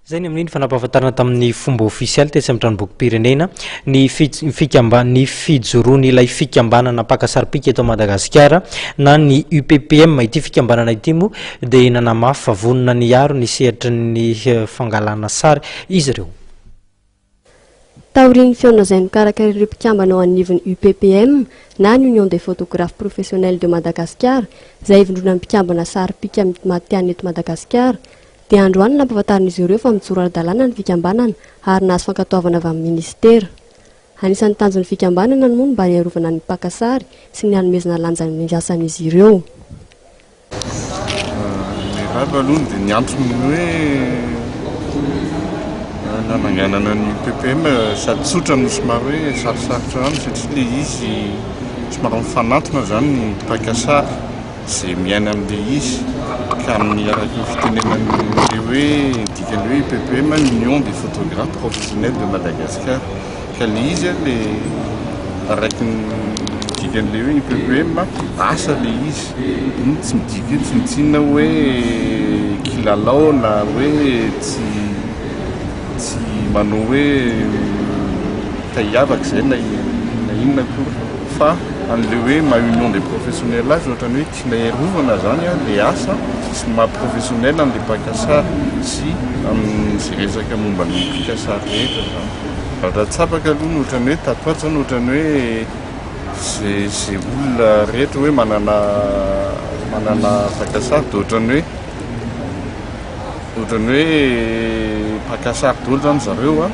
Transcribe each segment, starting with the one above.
Zay ny amin'ny fanampahafantarana tamin'ny fomba ofisialy tetsy amin'ny tranombokim-pirenena ny fijoroan'ilay fikambanana mpakasaripika eto Madagasikara na ny UPPM ity fikambanana ity moa dia nanamafy fa vonona ny aro ny sehatry ny fangalana sary izy ireo. Taorian'ny feona izay mikarakara ireo mpikambana ao anivon'ny UPPM na ny Union des photographes professionnels de Madagascar izay ivondrona mpikambana saripika matiany eto Madagasikara. Dia androany nampahafantarin'izy ireo fa mijoro ara-dalàna ny fikambanana ary nahazo fankatoavana avy amin'ny ministera. Anisan'ny tanjon'ny fikambanana moa mba hiarovana ny mpakasary sy ny hanomezana lanja ny asan'izy ireo. Ny rava aloha dia ny antony hoe nananganana ny UPPM sady tsotra no somary hoe sarosarotra any satria le izy somary mifanantona zany ny mpakasary izay miaina amin'ilay izy. Ka amin'ny araky fitenenan'ilay hoe dikany hoe UPPM Union des photographes professionnels de Madagascar. Ka le izy le araky ny dikan'ilay hoe UPPM asa le izy tsy midika tsy mitsinona hoe kilalao na hoe tsy manao hoe taiavaka izay na inona koa fa an'le hoe maha-union des professionnels azy ohatrany hoe tiana iarovana zany le asa sy maha-professionnel an'le mpakasary sy amin'izay resaka momba ny mpikasary rehetra zany. Raha tsapaka aloha ny ohatrany hoe tatoato zany ohatrany hoe zay olona rehetra hoe manana mpakasary dia ohatrany hoe mpakasary daholo zany zareo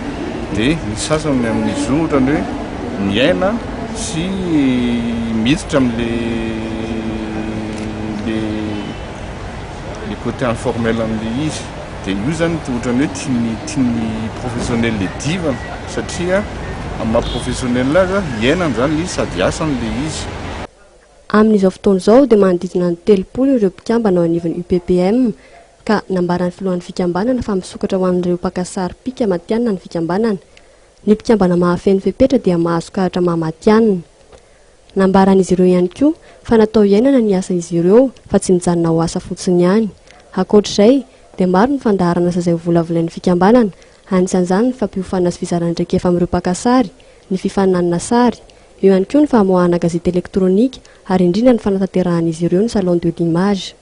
dia ny sasany amin'izy io ohatrany hoe miaina sy miditra amin'le côté informel amin'le izy. Dia io zany ohatrany hoe tiany professionnel le divana satria amin'ny maha-professionnel azy iainany zany izy sady asan'le izy. Amin'izao fotoana izao dia manodidina ny 30 ireo mpikambana ao anivon'ny UPPM ka nambaran'ny filohan'ny fikambanana fa misokatra ho an'ireo mpakasary pika matianina ny fikambanana. Ny mpikambana mahafeno fepetra dia mahazo karatra mahamatianina. Nambaran'izy ireo ihany koa fa natao iainana ny asa izy ireo fa tsy mijanona ho asa fotsiny ihany. Ankoatr'izay dia maro ny fandaharana izay volavolain'ny fikambanana, anisan'izany ny fampiofana sy fizaran-draikefa amin'ireo mpakasary, ny fifaninanana sary, eo ihany koa ny famoahana gazety elektrônika ary indrindra ny fanatanteran'izy ireo ny salon de l'image.